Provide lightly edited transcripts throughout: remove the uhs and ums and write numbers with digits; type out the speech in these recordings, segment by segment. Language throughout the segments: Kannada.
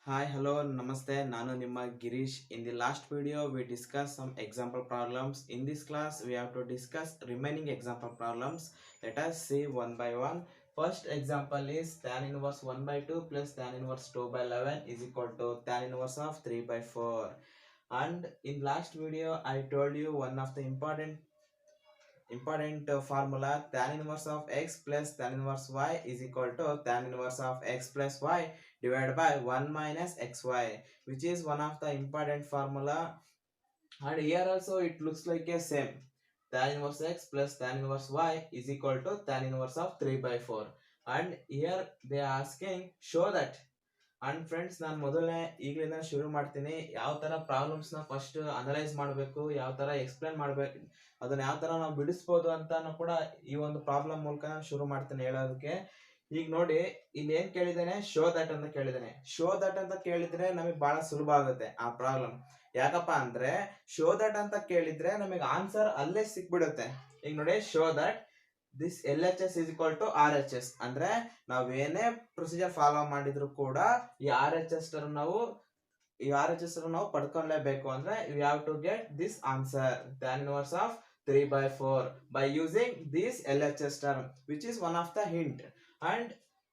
Hi, hello, namaste. Nanu Nimma Girish. In the last video, we discussed some example problems. In this class, we have to discuss remaining example problems. Let us see one by one. First example is tan inverse 1 by 2 plus tan inverse 2 by 11 is equal to tan inverse of 3 by 4. And in last video, I told you one of the important formula tan inverse of x plus tan inverse y is equal to tan inverse of x plus y divided by 1 minus xy, which is one of the important formula. And here also it looks like a same, tan inverse x plus tan inverse y is equal to tan inverse of 3 by 4. And here they are asking show that. And friends, ನಾನು ಮೊದಲನೇ ಈಗಲಿಂದ ಶುರು ಮಾಡ್ತೀನಿ. ಯಾವ ತರ ಪ್ರಾಬ್ಲಮ್ಸ್ ನ ಫಸ್ಟ್ ಅನಲೈಸ್ ಮಾಡಬೇಕು, ಯಾವ ತರ ಎಕ್ಸ್ಪ್ಲೇನ್ ಮಾಡ್ಬೇಕು, ಅದನ್ನ ಯಾವ ತರ ನಾವು ಬಿಡಿಸ್ಬೋದು ಅಂತಾನು ಕೂಡ ಈ ಒಂದು ಪ್ರಾಬ್ಲಮ್ ಮೂಲಕ ನಾನು ಶುರು ಮಾಡ್ತೀನಿ ಹೇಳೋದಕ್ಕೆ. ಈಗ ನೋಡಿ, ಇಲ್ಲಿ ಏನ್ ಕೇಳಿದ್ದೇನೆ, ಶೋ ದಟ್ ಅಂತ ಕೇಳಿದ್ದೇನೆ. ಶೋ ದಟ್ ಅಂತ ಕೇಳಿದ್ರೆ ನಮಗೆ ಬಹಳ ಸುಲಭ ಆಗುತ್ತೆ ಆ ಪ್ರಾಬ್ಲಮ್. ಯಾಕಪ್ಪ ಅಂದ್ರೆ ಶೋ ದಟ್ ಅಂತ ಕೇಳಿದ್ರೆ ನಮಗೆ ಆನ್ಸರ್ ಅಲ್ಲೇ ಸಿಕ್ಬಿಡುತ್ತೆ. ಈಗ ನೋಡಿ, show that this LHS is equal to RHS ಅಂದ್ರೆ ನಾವೇನೇ ಪ್ರೊಸೀಜರ್ ಫಾಲೋ ಮಾಡಿದ್ರು ಕೂಡ ಈ RHS ನಾವು ಪಡ್ಕೊಳ್ಳೇಬೇಕು. ಅಂದ್ರೆ we have to get this answer tan inverse of 3 by 4 by using this LHS term, which is one of the hint. And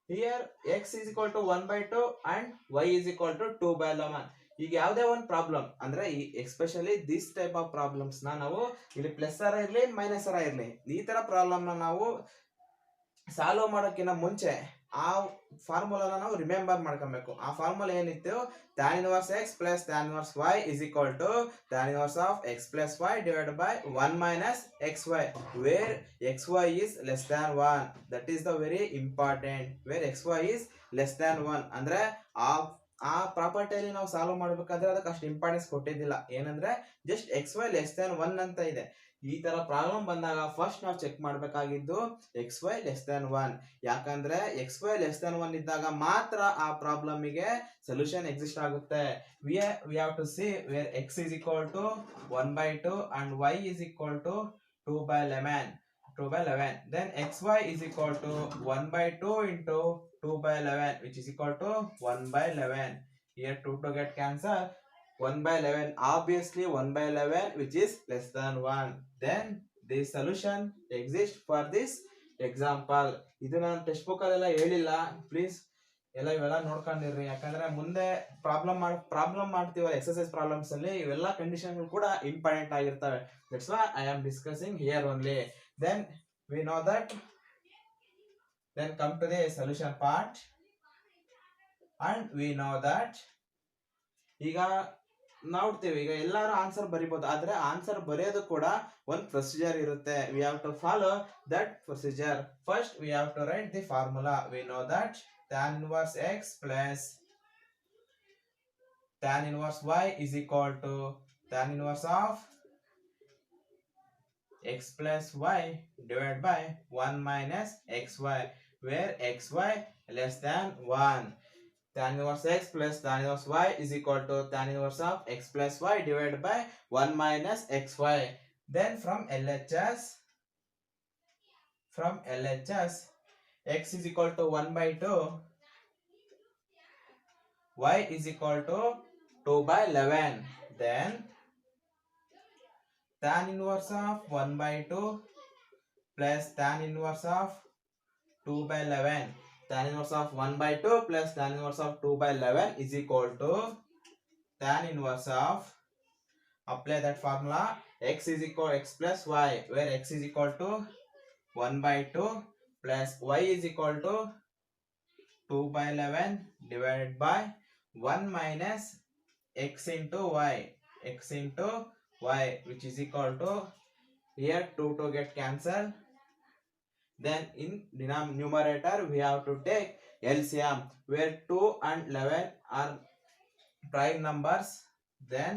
here x is equal to 1 by 2 and y is equal to 2 by 11. ಈಗ ಯಾವುದೇ ಒಂದು ಪ್ರಾಬ್ಲಮ್ ಅಂದ್ರೆ especially this type of problems ನಾವು ಇಲ್ಲಿ ಪ್ಲಸ್ ಅರ ಇರ್ಲಿ ಮೈನಸ್ ಅರ ಇರ್ಲಿ, ಈ ತರ ಪ್ರಾಬ್ಲಮ್ ನಾವು ಸಾಲ್ವ್ ಮಾಡೋಕ್ಕಿಂತ ಮುಂಚೆ ಆ ಫಾರ್ಮುಲಾನ ನಾವು ರಿಮೆಂಬರ್ ಮಾಡ್ಕೊಬೇಕು. ಆ ಫಾರ್ಮುಲಾ ಏನಿತ್ತು, tan inverse x plus tan inverse y is equal to tan inverse of x plus y divided by 1 minus xy, where xy is less than 1. That is the very important, where xy is less than 1 ಅಂದ್ರೆ ಆ ಪ್ರಾಪರ್ಟಿಯಲ್ಲಿ ನಾವು ಸಾಲ್ವ್ ಮಾಡ್ಬೇಕಾದ್ರೆ ಅದಕ್ಕೆ ಅಷ್ಟು ಇಂಪಾರ್ಟೆನ್ಸ್ ಕೊಟ್ಟಿದ್ದಿಲ್ಲ. ಏನಂದ್ರೆ ಜಸ್ಟ್ xy ಲೆಸ್ ದನ್ 1 ಅಂತ ಇದೆ. ಈ ತರ ಪ್ರಾಬ್ಲಮ್ ಬಂದಾಗ ಫಸ್ಟ್ ನಾವು ಚೆಕ್ ಮಾಡಬೇಕಾಗಿದ್ದು xy ಲೆಸ್ ದನ್ 1. ಯಾಕಂದ್ರೆ xy ಲೆಸ್ ದನ್ 1 ಇದ್ದಾಗ ಮಾತ್ರ ಆ ಪ್ರಾಬ್ಲಮ್ ಗೆ ಸೊಲ್ಯೂಷನ್ ಎಕ್ಸಿಸ್ಟ್ ಆಗುತ್ತೆ. we have to see where x is equal to 1 by 2 and y is equal to 2 by 11. Then xy is equal to 1 by 2 into 2 by 11, which is equal to 1 by 11. Here 2 to get cancel, 1 by 11, obviously 1 by 11 which is less than 1. Then the solution exists for this example. ಇದು ನಾನು ಟೆಕ್ಸ್ಟ್ ಬುಕ್ ಅಲ್ಲೆಲ್ಲ ಹೇಳಿಲ್ಲ, ಪ್ಲೀಸ್ ಎಲ್ಲ ಇವೆಲ್ಲ ನೋಡ್ಕೊಂಡಿರ್ರಿ. ಯಾಕಂದ್ರೆ ಮುಂದೆ ಪ್ರಾಬ್ಲಮ್ ಮಾಡ್ತೀವಲ್ಲ ಎಕ್ಸರ್ಸೈಸ್ ಪ್ರಾಬ್ಲಮ್ಸ್ ಅಲ್ಲಿ, ಇವೆಲ್ಲ ಕಂಡೀಷನ್ ಕೂಡ ಇಂಪಾರ್ಟೆಂಟ್ ಆಗಿರ್ತವೆ. That's why I am discussing here only. Then we know that. Then come to the solution part, and we know that ಈಗ ನೋಡ್ತೀವಿ, ಈಗ ಎಲ್ಲರೂ ಆನ್ಸರ್ ಬರಿಬಹುದು, ಆದ್ರೆ ಆನ್ಸರ್ ಬರೆಯೋದು ಕೂಡ ಒಂದು ಪ್ರೊಸೀಜರ್ ಇರುತ್ತೆ. we have to follow that procedure. First we have to write the formula. We know that tan inverse x plus tan inverse y is equal to tan inverse of x plus y divided by 1 minus xy, where xy less than 1. Tan inverse x plus tan inverse y is equal to tan inverse of x plus y divided by 1 minus xy. Then from LHS x is equal to 1 by 2, y is equal to 2 by 11. Then tan inverse of 1 by 2 plus tan inverse of 2 by 11. Tan inverse of 1 by 2 plus tan inverse of 2 by 11 is equal to tan inverse of, apply that formula, x is equal x plus y, where x is equal to 1 by 2 plus y is equal to 2 by 11 divided by 1 minus x into y, which is equal to, here 2 to get cancelled. Then in numerator we have to take LCM, where 2 and 11 are prime numbers. Then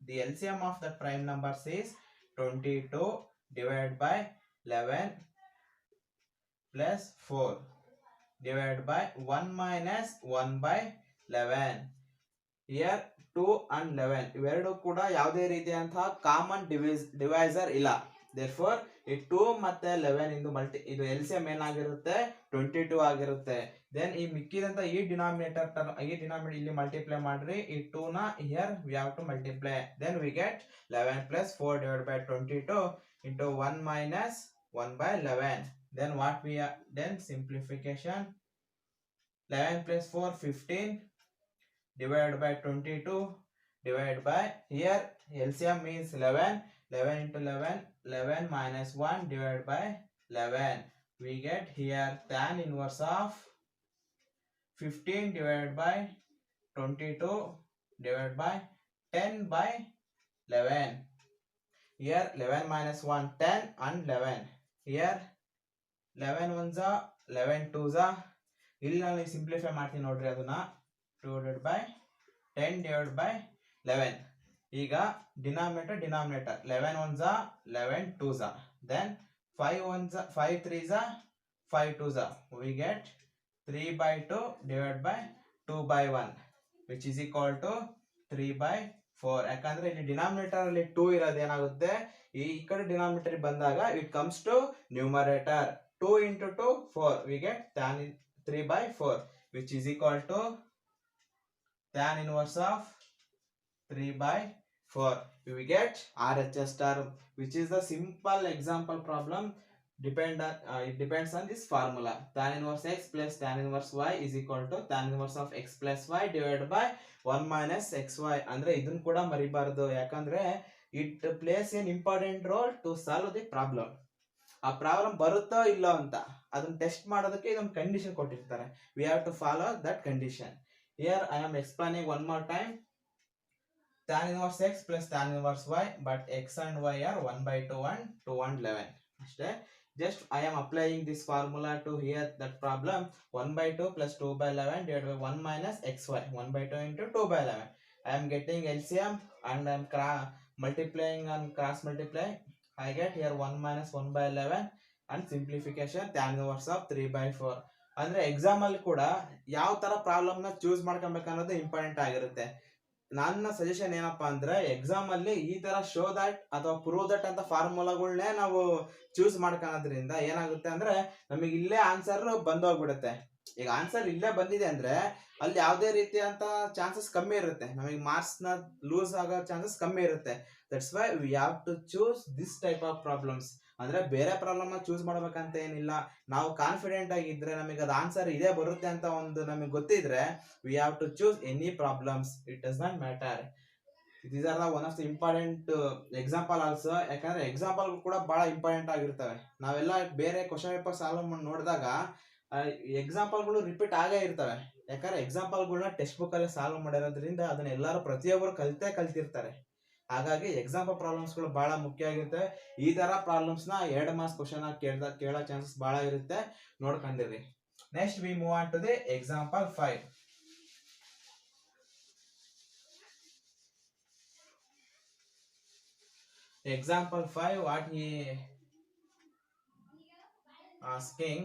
the LCM of the prime numbers is 22 divided by 11 plus 4 divided by 1 minus 1 by 11. Here 2 and 11 ಇವೆರಡು ಕೂಡ ಯಾವುದೇ ರೀತಿಯಂತಹ ಕಾಮನ್ ಡಿವೈಸರ್ ಇಲ್ಲ. therefore ಈ 2 ಮತ್ತೆ 11 ಇದು LCM ಏನಾಗಿರುತ್ತೆ 22 ಆಗಿರುತ್ತೆ. ದೆನ್ ಈ ಮಿಕ್ಕಿದಂತ ಈ ಡಿನಾಮಿನೇಟರ್ ಇಲ್ಲಿ ಮಲ್ಟಿಪ್ಲೈ ಮಾಡ್ರಿ, ಈ 2 ನ here we have to multiply, then we get 11 plus 4 divided by 22 into 1 minus 1 by 11. Then what we are, then simplification, 11 plus 4 15 divided by 22 divided by, here LCM means 11, 11 into 11, 11 minus 1 divided by 11. We get here tan inverse of 15 divided by 22 divided by 10 by 11. Here 11 minus 1 10 and 11. Here 11 ones are 11 twos are. ಇಲ್ಲಿ ನಾನು ಸಿಂಪ್ಲಿಫೈ ಮಾಡ್ತೀನಿ ನೋಡ್ರಿ, ಅದನ್ನ 2 divided by 10 divided by 11. ಈಗ denominator 11 ones are 11 twos are. Then 5 ones are 5 threes are 5 twos are. We get 3 by 2 divided by 2 by 1 which is equal to 3 by 4. ಯಾಕಂದ್ರೆ ಇಲ್ಲಿ ಡಿನಾಮಿನೇಟರ್ ಅಲ್ಲಿ 2 ಇರೋದು ಏನಾಗುತ್ತೆ, ಈ ಕಡೆ ಡಿನಾಮಿನೇಟರ್ ಬಂದಾಗ it comes to numerator. 2 into 2 4, we get tan 3 by 4 which is equal to tan inverse of 3 by 4. We get RHS term, which is the simple example problem. It depends on this formula. Tan inverse x plus tan inverse y is equal to tan inverse of x plus y divided by 1 minus xy. ಅಂದ್ರೆ ಇದನ್ನ ಕೂಡ ಮರಿಬಾರದು, ಯಾಕಂದ್ರೆ it plays an important role to solve the problem. ಆ ಪ್ರಾಬ್ಲಮ್ ಬರುತ್ತೋ ಇಲ್ಲೋ ಅಂತ ಅದನ್ನ ಟೆಸ್ಟ್ ಮಾಡೋದಕ್ಕೆ ಇದೊಂದು ಕಂಡೀಷನ್ ಕೊಟ್ಟಿರ್ತಾರೆ. We have to follow that condition. Here I am explaining one more time. tan inverse x plus tan inverse y, but x and y are 1 by 2 and 2 and 11 ಅಷ್ಟೇ. Just I am applying this formula to here that problem. 1 by 2 plus 2 by 11 divided by 1 minus xy, 1 by 2 into 2 by 11. I am getting LCM and I am multiplying and cross multiplying. I get here 1 minus 1 by 11 and simplification tan inverse of 3 by 4. ಅಂದ್ರೆ ಎಕ್ಸಾಮ್ ಅಲ್ಲಿ ಕೂಡ ಯಾವ ತರ ಪ್ರಾಬ್ಲಮ್ ನ ಚೂಸ್ ಮಾಡ್ಕೊಬೇಕು ಅನ್ನೋದು ಇಂಪಾರ್ಟೆಂಟ್ ಆಗಿರುತ್ತೆ. ನನ್ನ ಸಜೆಷನ್ ಏನಪ್ಪಾ ಅಂದ್ರೆ, ಎಕ್ಸಾಮ್ ಅಲ್ಲಿ ಈ ತರ ಶೋ ದಟ್ ಅಥವಾ ಪ್ರೂವ್ ದಟ್ ಅಂತ ಫಾರ್ಮುಲಾಗಳನ್ನೇ ನಾವು ಚೂಸ್ ಮಾಡ್ಕೊಳೋದ್ರಿಂದ ಏನಾಗುತ್ತೆ ಅಂದ್ರೆ ನಮಗೆ ಇಲ್ಲೇ ಆನ್ಸರ್ ಬಂದೋಗ್ಬಿಡುತ್ತೆ. ಈಗ ಆನ್ಸರ್ ಇಲ್ಲೇ ಬಂದಿದೆ ಅಂದ್ರೆ ಅಲ್ಲಿ ಯಾವುದೇ ರೀತಿಯಂತ ಚಾನ್ಸಸ್ ಕಮ್ಮಿ ಇರುತ್ತೆ, ನಮಗೆ ಮಾರ್ಕ್ಸ್ ನ ಲೂಸ್ ಆಗೋ ಚಾನ್ಸಸ್ ಕಮ್ಮಿ ಇರುತ್ತೆ. That's why we have to choose this type of problems. ಅಂದ್ರೆ ಬೇರೆ ಪ್ರಾಬ್ಲಮ್ ನ ಚೂಸ್ ಮಾಡ್ಬೇಕಂತ ಏನಿಲ್ಲ, ನಾವು ಕಾನ್ಫಿಡೆಂಟ್ ಆಗಿದ್ರೆ ನಮಗೆ ಅದು ಆನ್ಸರ್ ಇದೇ ಬರುತ್ತೆ ಅಂತ ಒಂದು ನಮಗೆ ಗೊತ್ತಿದ್ರೆ we have to choose any problems, it does not matter. These are the one of the important example also. ಯಾಕಂದ್ರೆ ಎಕ್ಸಾಂಪಲ್ ಕೂಡ ಬಹಳ ಇಂಪಾರ್ಟೆಂಟ್ ಆಗಿರ್ತವೆ. ನಾವೆಲ್ಲ ಬೇರೆ ಕ್ವಶನ್ ಪೇಪರ್ ಸಾಲ್ವ್ ಮಾಡಿ ನೋಡಿದಾಗ ಎಕ್ಸಾಂಪಲ್ಗಳು ರಿಪೀಟ್ ಆಗೇ ಇರ್ತವೆ. ಯಾಕಂದ್ರೆ ಎಕ್ಸಾಂಪಲ್ಗಳನ್ನ ಟೆಕ್ಸ್ಟ್ ಬುಕ್ ಅಲ್ಲಿ ಸಾಲ್ವ್ ಮಾಡಿರೋದ್ರಿಂದ ಅದನ್ನ ಎಲ್ಲರೂ ಪ್ರತಿಯೊಬ್ಬರು ಕಲ್ತಿರ್ತಾರೆ. ಹಾಗಾಗಿ ಎಕ್ಸಾಂಪಲ್ ಪ್ರಾಬ್ಲಮ್ಸ್ ಗಳು ಬಹಳ ಮುಖ್ಯ ಆಗಿರುತ್ತೆ. ಈ ತರ ಪ್ರಾಬ್ಲಮ್ಸ್ ನ 2 ಮಾರ್ಕ್ಸ್ ಕ್ವಶನ್ ಕೇಳೋ ಚಾನ್ಸಸ್ ಬಹಳ ಇರುತ್ತೆ, ನೋಡ್ಕೊಂಡಿರಿ. Next we move on to the example 5. Example 5, what he asking,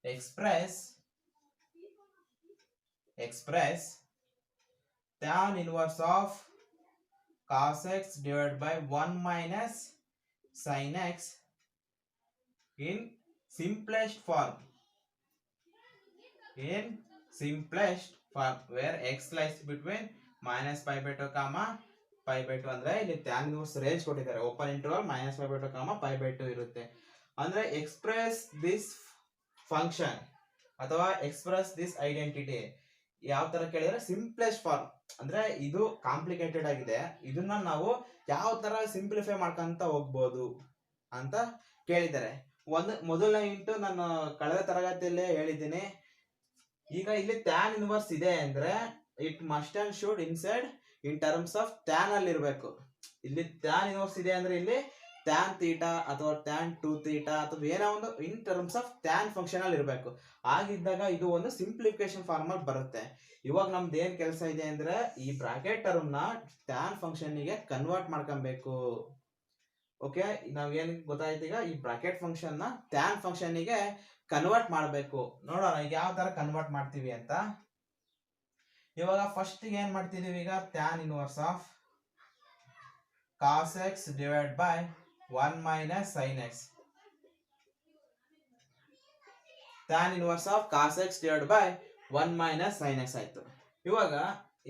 express tan inverse of cos x divided by 1 minus sin x in simplest form, where x lies between minus pi by 2 comma pi by 2. ಅಂದ್ರೆ ಇಲ್ಲಿ tan inverse ರೇಂಜ್ ಕೊಟ್ಟಿದ್ದಾರೆ, open interval minus pi by 2 comma pi by 2 ಇರುತ್ತೆ. ಅಂದ್ರೆ ಎಕ್ಸ್ಪ್ರೆಸ್ ದಿಸ್ ಫಂಕ್ಷನ್ ಅಥವಾ ಎಕ್ಸ್ಪ್ರೆಸ್ ದಿಸ್ ಐಡೆಂಟಿಟಿ ಯಾವ ತರ ಕೇಳಿದ್ರೆ ಸಿಂಪ್ಲೆಸ್ಟ್ ಫಾರ್ಮ್. ಅಂದ್ರೆ ಇದು ಕಾಂಪ್ಲಿಕೇಟೆಡ್ ಆಗಿದೆ, ಇದನ್ನ ನಾವು ಯಾವ ತರ ಸಿಂಪ್ಲಿಫೈ ಮಾಡ್ಕೊಂತ ಹೋಗ್ಬೋದು ಅಂತ ಕೇಳಿದ್ದಾರೆ. ಮೊದಲನೇ ಇಂಟು ನಾನು ಕಳೆದ ತರಗತಿಯಲ್ಲೇ ಹೇಳಿದ್ದೀನಿ. ಈಗ ಇಲ್ಲಿ ಟ್ಯಾನ್ ಇನ್ವರ್ಸ್ ಇದೆ ಅಂದ್ರೆ it must and should inside in terms of tan ಅಲ್ಲಿ ಇರಬೇಕು. ಇಲ್ಲಿ ಟ್ಯಾನ್ ಇನ್ವರ್ಸ್ ಇದೆ ಅಂದ್ರೆ ಇಲ್ಲಿ ಟ್ಯಾನ್ ಥೀಟಾ ಅಥವಾ ಟ್ಯಾನ್ 2 ಥೀಟಾ ಅಥವಾ ಏನೋ ಒಂದು in terms of tan function ಅಲ್ಲಿ ಇರಬೇಕು. ಆಗಿದ್ದಾಗ ಇದು ಒಂದು ಸಿಂಪ್ಲಿಫಿಕೇಶನ್ ಫಾರ್ಮ್ ಅಲ್ಲಿ ಬರುತ್ತೆ. ಇವಾಗ ನಮ್ದು ಏನ್ ಕೆಲಸ ಇದೆ ಅಂದ್ರೆ ಈ ಬ್ರಾಕೆಟ್ ಟರ್ಮ್ ನ ಟ್ಯಾನ್ ಫಂಕ್ಷನ್ ಗೆ ಕನ್ವರ್ಟ್ ಮಾಡ್ಕೊಬೇಕು. ಓಕೆ, ನಾವ್ ಏನ್ ಗೊತ್ತಾಯ್ತು, ಈಗ ಈ ಬ್ರಾಕೆಟ್ ಫಂಕ್ಷನ್ ನ ಟ್ಯಾನ್ ಫಂಕ್ಷನ್ ಗೆ ಕನ್ವರ್ಟ್ ಮಾಡಬೇಕು. ನೋಡೋಣ ಈಗ ಯಾವ ತರ ಕನ್ವರ್ಟ್ ಮಾಡ್ತೀವಿ ಅಂತ. ಇವಾಗ ಫಸ್ಟ್ ಏನ್ ಮಾಡ್ತಿದೀವಿ, ಈಗ tan inverse of cos x divided by 1 minus sin x. tan inverse of cos x divide by 1 minus sine x ಆಯ್ತು. ಇವಾಗ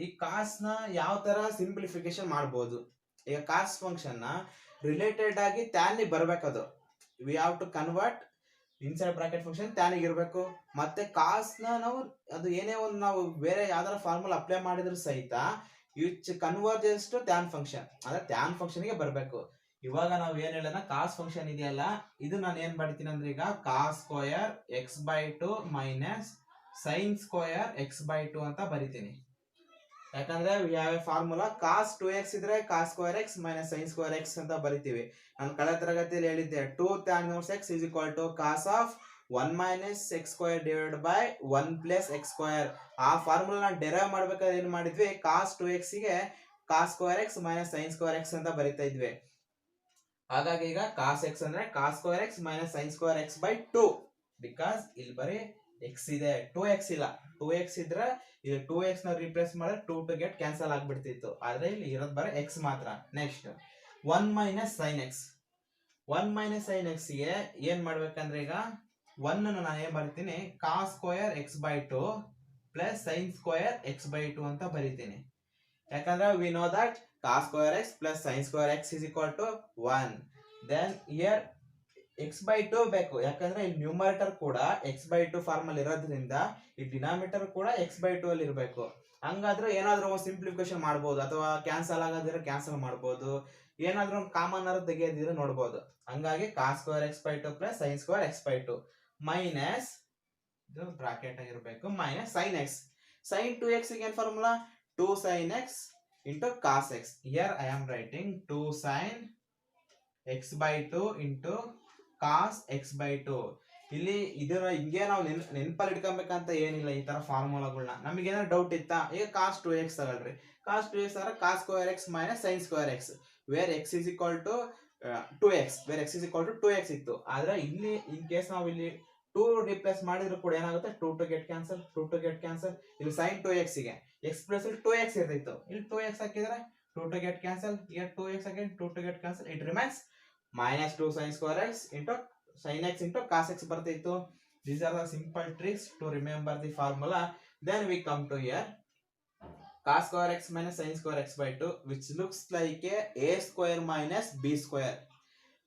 ಈ ಕಾಸ್ ನ ಯಾವ ತರ ಸಿಂಪ್ಲಿಫಿಕೇಶನ್ ಮಾಡಬಹುದು? ಈಗ ಕಾಸ್ ಫಂಕ್ಷನ್ ನ ರಿಲೇಟೆಡ್ ಆಗಿ tan ಗೆ ಬರ್ಬೇಕದು. We have to convert inside bracket function tan ಗೆ ಇರಬೇಕು. ಮತ್ತೆ ಕಾಸ್ ನ ನಾವು ಅದು ಏನೇ ಒಂದು ನಾವು ಬೇರೆ ಯಾವ್ದಾರ ಫಾರ್ಮುಲಾ ಅಪ್ಲೈ ಮಾಡಿದ್ರು ಸಹಿತ which convergence to tan function ಅಂದ್ರೆ tan ಫಂಕ್ಷನ್ ಗೆ ಬರಬೇಕು. ಇವಾಗ ನಾವು ಏನ್ ಹೇಳೋಣ, ಕಾಸ್ ಫಂಕ್ಷನ್ ಇದೆಯಲ್ಲ, ಇದು ನಾನು ಏನ್ ಮಾಡ್ತೀನಿ ಅಂದ್ರೆ ಈಗ cos square x by two minus sine square x by two ಅಂತ ಬರಿತೀನಿ. ಯಾಕಂದ್ರೆ ಯಾವ ಫಾರ್ಮುಲಾ ಕಾಸ್ 2x ಇದ್ರೆ cos square x minus sine square x ಅಂತ ಬರಿತೀವಿ. ನಾನು ಕಳೆದ ತರಗತಿಯಲ್ಲಿ ಹೇಳಿದ್ದೆ 2 tan inverse x is equal to cos of 1 minus x square divided by 1 plus x square. ಆ ಫಾರ್ಮುಲಾ ನಾನು ಡೆರೈವ್ ಮಾಡ್ಬೇಕಾದ್ರೆ ಏನ್ ಮಾಡಿದ್ವಿ, ಕಾಸ್ 2x ಗೆ cos square x minus sine square x ಅಂತ ಬರಿತಾ ಇದ್ವಿ. ಹಾಗಾಗಿ ಈಗ ಕಾಸ್ ಎಕ್ಸ್ ಅಂದ್ರೆ cos square x minus sine square x by 2, because ಇಲ್ಲಿ ಬರೀ ಎಕ್ಸ್ ಇದೆ, 2x ಇಲ್ಲ. 2x ಇದ್ರೆ ಇಲ್ಲಿ 2x ನ ರಿಪ್ಲೇಸ್ ಮಾಡಿದ್ರೆ 2 to get ಕ್ಯಾನ್ಸಲ್ ಆಗ್ಬಿಡ್ತಿತ್ತು. ಆದ್ರೆ ಇಲ್ಲಿ ಇರೋದು ಬರೀ x ಮಾತ್ರ. Next 1 minus sine x. 1 minus sine x ಗೆ ಏನ್ ಮಾಡ್ಬೇಕಂದ್ರೆ ಈಗ 1 ನಾನು ಏನ್ ಬರಿತೀನಿ, cos square x by 2 plus sine square x by 2 ಅಂತ ಬರಿತೀನಿ. ಯಾಕಂದ್ರೆ we know that cos square x plus sine square x is equal to 1. Then here x by 2 ಬೇಕು, ಯಾಕಂದ್ರೆ ಇಲ್ಲಿ ನ್ಯೂಮರೇಟರ್ ಕೂಡ ಎಕ್ಸ್ ಬೈ 2 ಫಾರ್ಮ್ ಅಲ್ಲಿ ಇರೋದ್ರಿಂದ ಈ ಡಿನಾಮಿನೇಟರ್ ಕೂಡ ಎಕ್ಸ್ ಬೈ 2 ಅಲ್ಲಿ ಇರಬೇಕು. ಹಂಗಾದ್ರೆ ಏನಾದ್ರೂ ಒಂದು ಸಿಂಪ್ಲಿಫಿಕೇಶನ್ ಮಾಡಬಹುದು, ಅಥವಾ ಕ್ಯಾನ್ಸಲ್ ಆಗೋದಿದ್ರೆ ಕ್ಯಾನ್ಸಲ್ ಮಾಡಬಹುದು, ಏನಾದ್ರೂ ಒಂದು ಕಾಮನ್ ಆಗಿ ತೆಗೆಯೋದಿದ್ರೆ ನೋಡಬಹುದು. ಹಂಗಾಗಿ cos square x by 2 plus sine square x by 2 minus ಇದು ಬ್ರಾಕೆಟ್ ಆಗಿರಬೇಕು minus sine x. Sine 2x ಗೆ ಏನ್ formula, 2 sin x into cos x. Here I am writing 2 sin x by 2 into cos x by 2. ಇಲ್ಲಿ ಇದರ ಹಿಂಗೆ ನಾವು ನೆನಪಲ್ಲಿ ಇಟ್ಕೊಬೇಕಂತ ಏನಿಲ್ಲ ಈ ತರ ಫಾರ್ಮುಲಾಗಳನ್ನ. ನಮಗೆ ಏನಾದ್ರು ಡೌಟ್ ಇತ್ತಾ, ಈಗ cos 2x ತಗೊಳ್ರಿ. cos 2x ಅಂದ್ರೆ cos square x minus sin square x where x is equal to 2x, where x is equal to 2x ಇತ್ತು. ಆದ್ರೆ ಇಲ್ಲಿ ಇನ್ ಕೇಸ್ ನಾವು ಇಲ್ಲಿ 2 ರಿಪ್ಲೇಸ್ ಮಾಡಿದ್ರು ಕೂಡ ಏನಾಗುತ್ತೆ, 2 to get cancel, 2 to get cancel. ಇಲ್ಲಿ sin 2x ಗೆ x ಪ್ಲಸ್ ಇಲ್ಲಿ 2x ಇರ್ತಿತ್ತು, ಇಲ್ಲಿ 2x ಹಾಕಿದ್ರೆ 2 to get cancel, here 2x again 2 to get cancel, it remains minus 2 sin square x into sin x into cos x ಬರ್ತಿತ್ತು. These are the simple tricks to remember the formula. Then we come to here cos square x minus sin square x by 2 which looks like a square minus b square.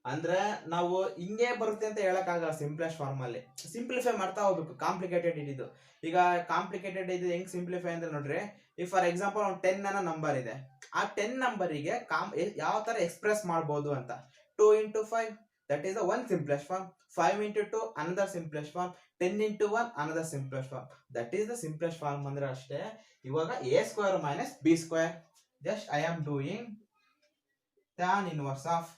ಅಂದ್ರೆ ನಾವು ಹಿಂಗೆ ಬರುತ್ತೆ ಅಂತ ಹೇಳಕ್ಕಾಗಲ್ಲ. ಸಿಂಪ್ಲೆಸ್ಟ್ ಫಾರ್ಮ್ ಅಲ್ಲಿ ಸಿಂಪ್ಲಿಫೈ ಮಾಡ್ತಾ ಹೋಗ್ಬೇಕು. ಕಾಂಪ್ಲಿಕೇಟೆಡ್ ಇದ್ದು, ಈಗ ಕಾಂಪ್ಲಿಕೇಟೆಡ್ ಇದು ಹೆಂಗ್ ಸಿಂಪ್ಲಿಫೈ ಅಂದ್ರೆ ನೋಡ್ರಿ, ಈ ಫಾರ್ ಎಕ್ಸಾಂಪಲ್ ಒಂದು 10 ಅನ್ನೋ ನಂಬರ್ ಇದೆ, ಆ 10 ನಂಬರಿಗೆ ಯಾವ ತರ ಎಕ್ಸ್ಪ್ರೆಸ್ ಮಾಡಬಹುದು ಅಂತ. 2 into 5 that is the one simplest form, 5 into 2 another simplest form, 10 into 1 another simplest form, that is the simplest form ಅಂದ್ರೆ ಅಷ್ಟೇ. ಇವಾಗ a square minus b square, just I am doing tan inverse of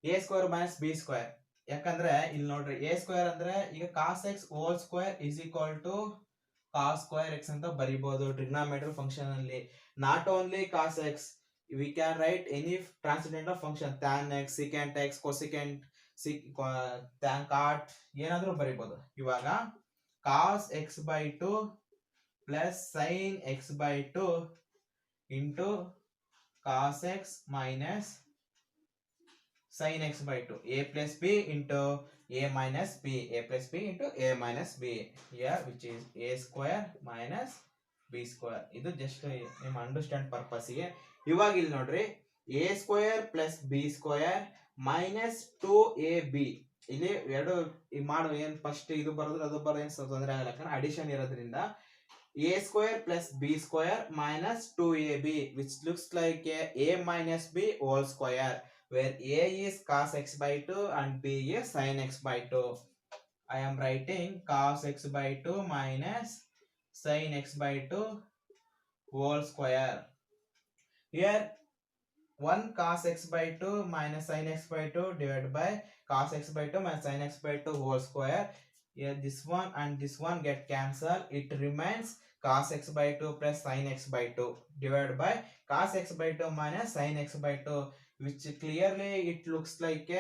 a square minus b square. ಯಾಕಂದ್ರೆ ಇಲ್ಲಿ ನೋಡ್ರಿ a square ಅಂದ್ರೆ ಈಗ cos x whole square is equal to cos square x ಅಂತ ಬರಿಬಹುದು ಟ್ರಿಗ್ನೋಮೆಟ್ರಿ ಫಂಕ್ಷನ್ ಅಲ್ಲಿ. Not only cos x, we can write any transcendental function, tan x, secant x, cosecant, tan cot ಏನಾದ್ರೂ ಬರಿಬಹುದು. ಇವಾಗ cos x by 2 plus sin x by 2 into cos x minus sin x by 2, a plus b into a minus b, a plus b into a minus b here which is a square minus b square. ಇದು ಜಸ್ಟ್ ನಿಮ್ಮ ಅಂಡರ್ಸ್ಟ್ಯಾಂಡ್ ಪರ್ಪಸ್ ಗೆ. ಇವಾಗ ಇಲ್ಲಿ ನೋಡ್ರಿ a square plus b square minus 2ab, ಇಲ್ಲಿ ಎರಡು ಮಾಡೋ ಏನ್ ಫಸ್ಟ್ ಇದು ಬರೋದ್ರೆ ಅದು ಬರೋ ಏನ್ ತೊಂದರೆ ಆಗಲ್ಲ, ಯಾಕಂದ್ರೆ ಅಡಿಷನ್ ಇರೋದ್ರಿಂದ a square plus b square minus 2ab which looks like a minus b whole square where a is cos x by 2 and b is sin x by 2. I am writing cos x by 2 minus sin x by 2 whole square. Here 1 cos x by 2 minus sin x by 2 divided by cos x by 2 minus sin x by 2 whole square. Here this one and this one get cancelled. It remains cos x by 2 plus sin x by 2 divided by cos x by 2 minus sin x by 2, which clearly it looks like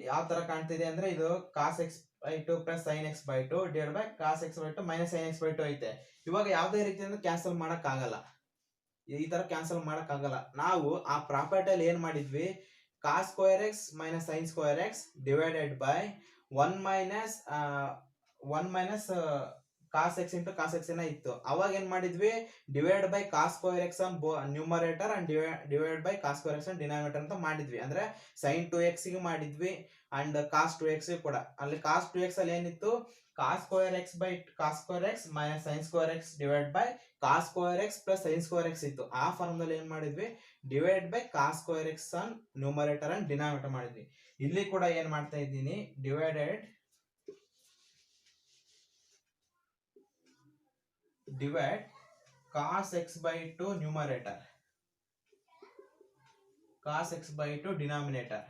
ಯಾವ ತರ ಕಾಣ್ತಿದೆ ಅಂದ್ರೆ ಇದು cos x by 2 plus sin x by 2 divided by cos x by 2 minus sin x by 2 ಐತೆ. ಇವಾಗ ಯಾವುದೇ ರೀತಿಯಿಂದ ಕ್ಯಾನ್ಸಲ್ ಮಾಡಕ್ ಆಗಲ್ಲ, ಈ ತರ ಕ್ಯಾನ್ಸಲ್ ಮಾಡಕ್ ಆಗಲ್ಲ. ನಾವು ಆ ಪ್ರಾಪರ್ಟಿಯಲ್ಲಿ ಏನ್ ಮಾಡಿದ್ವಿ, cos square x minus sin square x divided by 1 minus 1 minus cos x into cos x ಇತ್ತು. ಅವಾಗ ಏನ್ ಮಾಡಿದ್ವಿ, divide by cos square x on numerator and divide by cos square x on denominator ಅಂತ ಮಾಡಿದ್ವಿ. ಅಂದ್ರೆ ಸೈನ್ 2x ಗೆ ಮಾಡಿದ್ವಿ ಅಂಡ್ ಕಾಸ್ 2x ಕೂಡ. ಅಲ್ಲಿ ಕಾಸ್ 2x ಅಲ್ಲಿ ಏನಿತ್ತು, cos square x by cos square x minus sine square x divide by cos square x plus sine square x ಇತ್ತು. ಆ ಫಾರ್ಮದಲ್ಲಿ ಏನ್ ಮಾಡಿದ್ವಿ, divide by cos square x on numerator and denominator ಮಾಡಿದ್ವಿ. ಇಲ್ಲಿ ಕೂಡ ಏನ್ ಮಾಡ್ತಾ ಇದ್ದೀನಿ, divide cos x by 2 numerator, cos x by 2 denominator.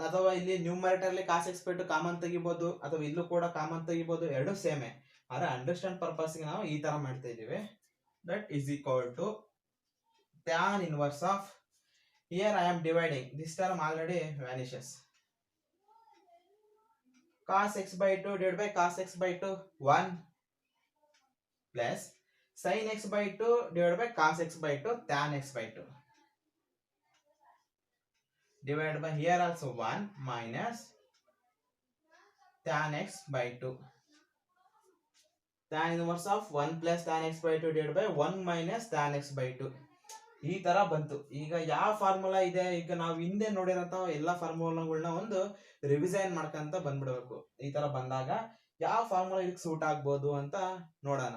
ಅಥವಾ ಇಲ್ಲಿ ನ್ಯೂಮರೇಟರ್ ಅಲ್ಲಿ cos x by 2 ಕಾಮನ್ ತೆಗಿಬಹುದು, ಅಥವಾ ಇಲ್ಲೂ ಕೂಡ ಕಾಮನ್ ತೆಗಿಬಹುದು, ಎರಡು ಸೇಮೆ. ಆದ್ರೆ ಅಂಡರ್ಸ್ಟ್ಯಾಂಡ್ ಪರ್ಪಸ್ ಗೆ ನಾವು ಈ ತರ ಮಾಡ್ತಾ ಇದೀವಿ. That is equal to tan inverse of, here I am dividing, this term already vanishes, cos x by 2 divided by cos x by 2 1 plus sin x by 2 divided by cos x by 2 tan x by 2 divided by here also 1 minus tan x by 2, tan inverse of 1 plus tan x by 2 divided by 1 minus tan x by 2. ಈ ತರ ಬಂತು. ಈಗ ಯಾವ ಫಾರ್ಮುಲಾ ಇದೆ, ಈಗ ನಾವು ಹಿಂದೆ ನೋಡಿರಂತ ಎಲ್ಲಾ ಫಾರ್ಮುಲಾಗಳನ್ನ ಒಂದು ರಿವಿಸೈನ್ ಮಾಡ್ಕೊಂತ ಬಂದ್ಬಿಡ್ಬೇಕು. ಈ ತರ ಬಂದಾಗ ಯಾವ ಫಾರ್ಮುಲಾ ಇದಕ್ಕೆ ಸೂಟ್ ಆಗ್ಬೋದು ಅಂತ ನೋಡೋಣ.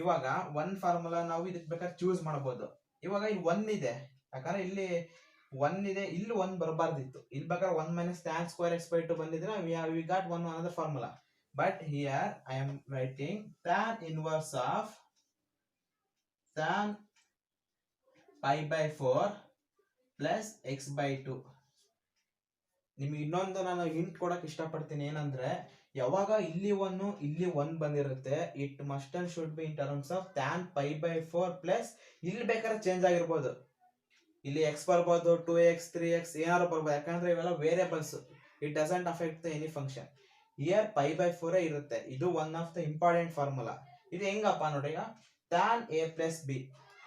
ಇವಾಗ ಒನ್ ಫಾರ್ಮುಲಾ ನಾವು ಇದಕ್ಕೆ ಬೇಕಾದ್ರೆ ಚೂಸ್ ಮಾಡಬಹುದು. ಇವಾಗ ಇಲ್ಲಿ 1 ಇದೆ, ಯಾಕಂದ್ರೆ ಇಲ್ಲಿ 1 ಇದೆ, ಇಲ್ಲಿ 1 ಬರಬಾರ್ದಿತ್ತು. ಇಲ್ಲಿ ಬೇಕಾದ್ರೆ 1 minus tan square x by 2 ಬಂದಿದ್ರೆ we got one another formula. But here I am writing tan inverse of tan pi by 4 plus x by 2. ನಿಮಗೆ ಇನ್ನೊಂದು ನಾನು ಹಿಂಟ್ ಕೊಡಕ್ ಇಷ್ಟಪಡ್ತೀನಿ, ಏನಂದ್ರೆ ಯಾವಾಗ ಇಲ್ಲಿ 1 ಇಲ್ಲಿ 1 ಬಂದಿರುತ್ತೆ, it must and should be in terms of tan pi by 4 plus ಇಲ್ಲಿ ಬೇಕಾದ್ರೆ ಚೇಂಜ್ ಆಗಿರ್ಬೋದು. ಇಲ್ಲಿ x ಬರ್ಬೋದು, 2x 3x ಏನಾದ್ರು ಬರ್ಬೋದು, ಯಾಕಂದ್ರೆ ಇವೆಲ್ಲ variables. It doesn't affect any function. Year pi by 4 ಇರುತ್ತೆ. ಇದು one of the important formula. ಇದು ಹೆಂಗಪ್ಪ ನೋಡಿ, ಈಗ tan a plus b,